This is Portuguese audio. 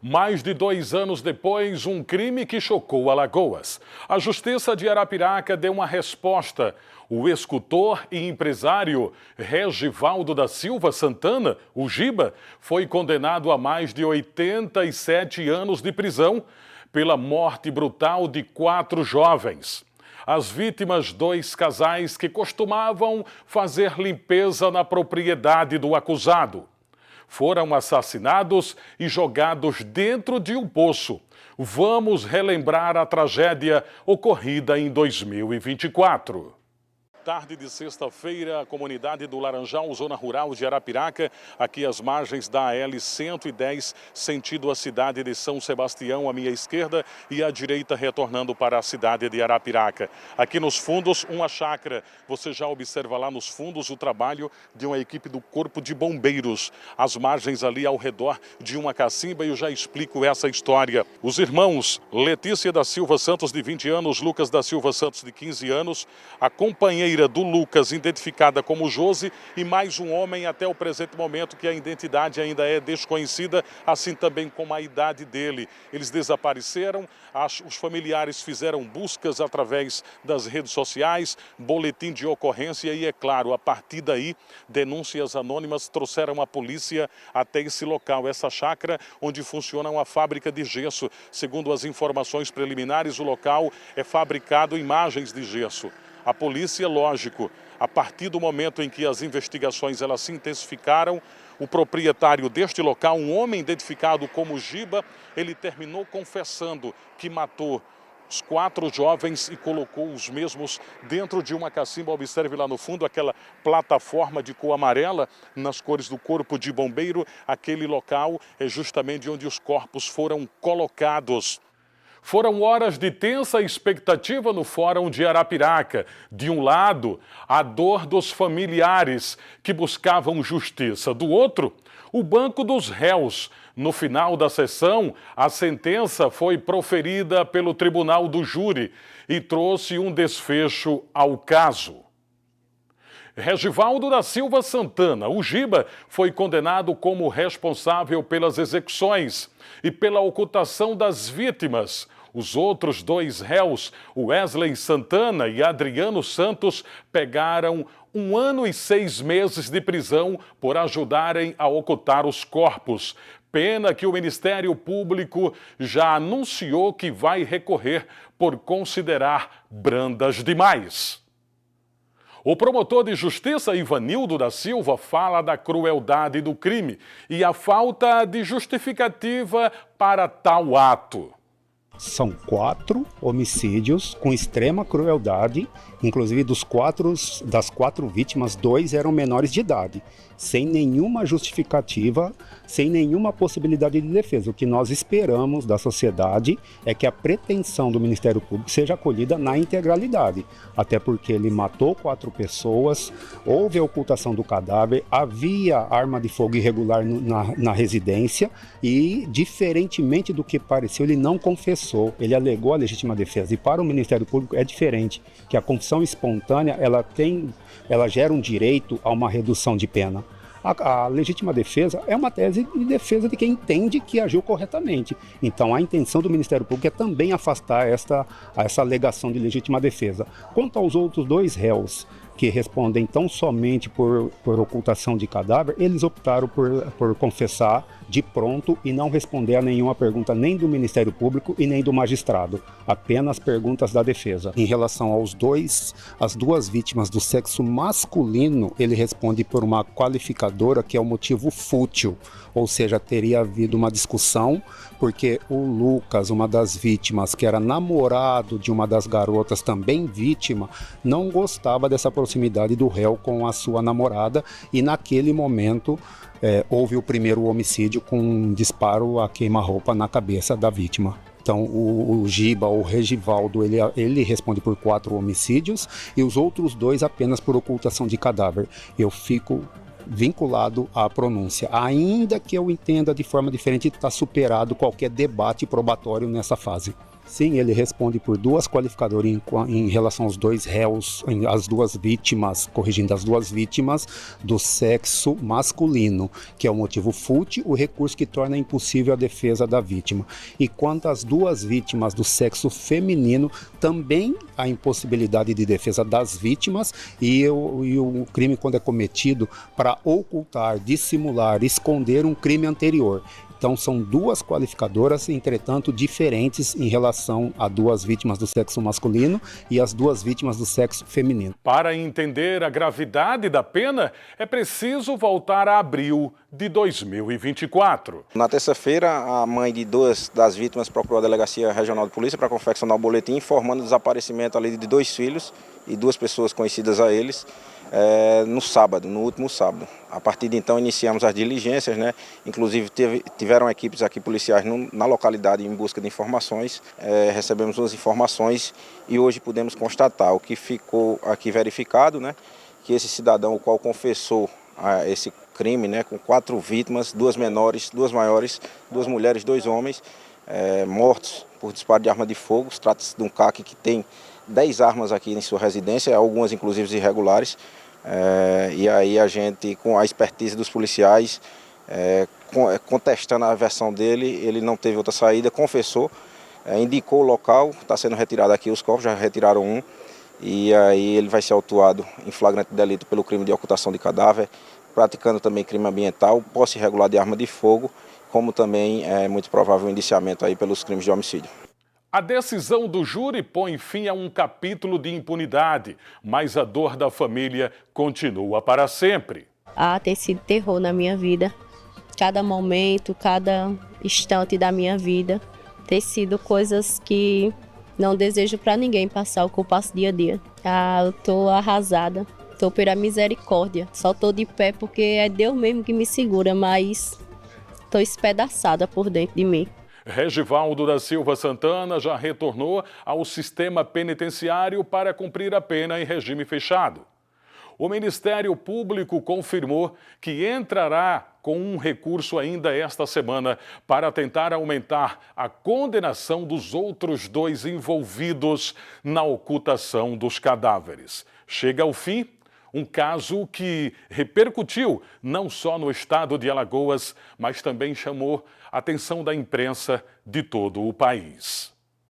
Mais de 2 anos depois, um crime que chocou Alagoas. A Justiça de Arapiraca deu uma resposta. O escultor e empresário Regivaldo da Silva Santana, o Giba, foi condenado a mais de 87 anos de prisão pela morte brutal de 4 jovens. As vítimas, 2 casais que costumavam fazer limpeza na propriedade do acusado. Foram assassinados e jogados dentro de um poço. Vamos relembrar a tragédia ocorrida em 2024. Tarde de sexta-feira, a comunidade do Laranjal, zona rural de Arapiraca, aqui às margens da AL-110, sentido a cidade de São Sebastião, à minha esquerda, e à direita retornando para a cidade de Arapiraca. Aqui nos fundos, uma chácara. Você já observa lá nos fundos o trabalho de uma equipe do Corpo de Bombeiros. As margens ali ao redor de uma cacimba, e eu já explico essa história. Os irmãos Letícia da Silva Santos, de 20 anos, Lucas da Silva Santos, de 15 anos, a companheira do Lucas, identificada como Josi, e mais um homem até o presente momento que a identidade ainda é desconhecida, assim também como a idade dele. Eles desapareceram, os familiares fizeram buscas através das redes sociais, boletim de ocorrência e, é claro, a partir daí, denúncias anônimas trouxeram a polícia até esse local, essa chácara onde funciona uma fábrica de gesso. Segundo as informações preliminares, o local é fabricado imagens de gesso. A polícia, lógico, a partir do momento em que as investigações elas se intensificaram, o proprietário deste local, um homem identificado como Giba, ele terminou confessando que matou os 4 jovens e colocou os mesmos dentro de uma cacimba. Observe lá no fundo aquela plataforma de cor amarela nas cores do Corpo de Bombeiro. Aquele local é justamente onde os corpos foram colocados. Foram horas de tensa expectativa no Fórum de Arapiraca. De um lado, a dor dos familiares que buscavam justiça. Do outro, o banco dos réus. No final da sessão, a sentença foi proferida pelo Tribunal do Júri e trouxe um desfecho ao caso. Regivaldo da Silva Santana, o Giba, foi condenado como responsável pelas execuções e pela ocultação das vítimas. Os outros 2 réus, Wesley Santana e Adriano Santos, pegaram 1 ano e 6 meses de prisão por ajudarem a ocultar os corpos. Pena que o Ministério Público já anunciou que vai recorrer por considerar brandas demais. O promotor de justiça, Ivanildo da Silva, fala da crueldade do crime e a falta de justificativa para tal ato. São 4 homicídios com extrema crueldade, inclusive das 4 vítimas, 2 eram menores de idade, sem nenhuma justificativa, sem nenhuma possibilidade de defesa. O que nós esperamos da sociedade é que a pretensão do Ministério Público seja acolhida na integralidade, até porque ele matou 4 pessoas, houve a ocultação do cadáver, havia arma de fogo irregular na residência e, diferentemente do que pareceu, ele não confessou, ele alegou a legítima defesa. E para o Ministério Público é diferente, que a confissão espontânea ela gera um direito a uma redução de pena. A legítima defesa é uma tese de defesa de quem entende que agiu corretamente. Então, a intenção do Ministério Público é também afastar essa alegação de legítima defesa. Quanto aos outros 2 réus, que respondem tão somente por ocultação de cadáver, eles optaram por confessar de pronto e não responder a nenhuma pergunta nem do Ministério Público e nem do magistrado, apenas perguntas da defesa. Em relação às 2 vítimas do sexo masculino, ele responde por uma qualificadora que é o motivo fútil, ou seja, teria havido uma discussão porque o Lucas, uma das vítimas, que era namorado de uma das garotas também vítima, não gostava dessa proximidade do réu com a sua namorada e naquele momento houve o primeiro homicídio com um disparo a queima-roupa na cabeça da vítima. Então o Giba, o Regivaldo, ele responde por 4 homicídios e os outros 2 apenas por ocultação de cadáver. Eu fico vinculado à pronúncia, ainda que eu entenda de forma diferente, está superado qualquer debate probatório nessa fase. Sim, ele responde por duas qualificadoras em relação aos dois réus, as duas vítimas, corrigindo, as duas vítimas do sexo masculino, que é o motivo fútil, o recurso que torna impossível a defesa da vítima. E quanto às duas vítimas do sexo feminino, também a impossibilidade de defesa das vítimas e o crime quando é cometido para ocultar, dissimular, esconder um crime anterior. Então são duas qualificadoras, entretanto, diferentes em relação a duas vítimas do sexo masculino e as duas vítimas do sexo feminino. Para entender a gravidade da pena, é preciso voltar a abril de 2024. Na terça-feira, a mãe de duas das vítimas procurou a Delegacia Regional de Polícia para confeccionar o boletim informando o desaparecimento ali de dois filhos e duas pessoas conhecidas a eles. No último sábado. A partir de então iniciamos as diligências, né? Inclusive tiveram equipes aqui policiais na localidade em busca de informações, recebemos as informações e hoje pudemos constatar o que ficou aqui verificado, né? Que esse cidadão, o qual confessou esse crime, né? Com 4 vítimas, 2 menores, 2 maiores, 2 mulheres, 2 homens, mortos por disparo de arma de fogo. Trata-se de um CAC que tem 10 armas aqui em sua residência, algumas inclusive irregulares, e aí a gente, com a expertise dos policiais, contestando a versão dele, ele não teve outra saída, confessou, indicou o local, está sendo retirado aqui os corpos, já retiraram um, e aí ele vai ser autuado em flagrante delito pelo crime de ocultação de cadáver, praticando também crime ambiental, posse irregular de arma de fogo, como também é muito provável o indiciamento aí pelos crimes de homicídio. A decisão do júri põe fim a um capítulo de impunidade, mas a dor da família continua para sempre. Tem sido terror na minha vida. Cada momento, cada instante da minha vida, tem sido coisas que não desejo para ninguém passar, o que eu passo dia a dia. Eu estou arrasada, estou pela misericórdia. Só estou de pé porque é Deus mesmo que me segura, mas estou espedaçada por dentro de mim. Regivaldo da Silva Santana já retornou ao sistema penitenciário para cumprir a pena em regime fechado. O Ministério Público confirmou que entrará com um recurso ainda esta semana para tentar aumentar a condenação dos outros 2 envolvidos na ocultação dos cadáveres. Chega ao fim um caso que repercutiu não só no estado de Alagoas, mas também chamou a atenção da imprensa de todo o país.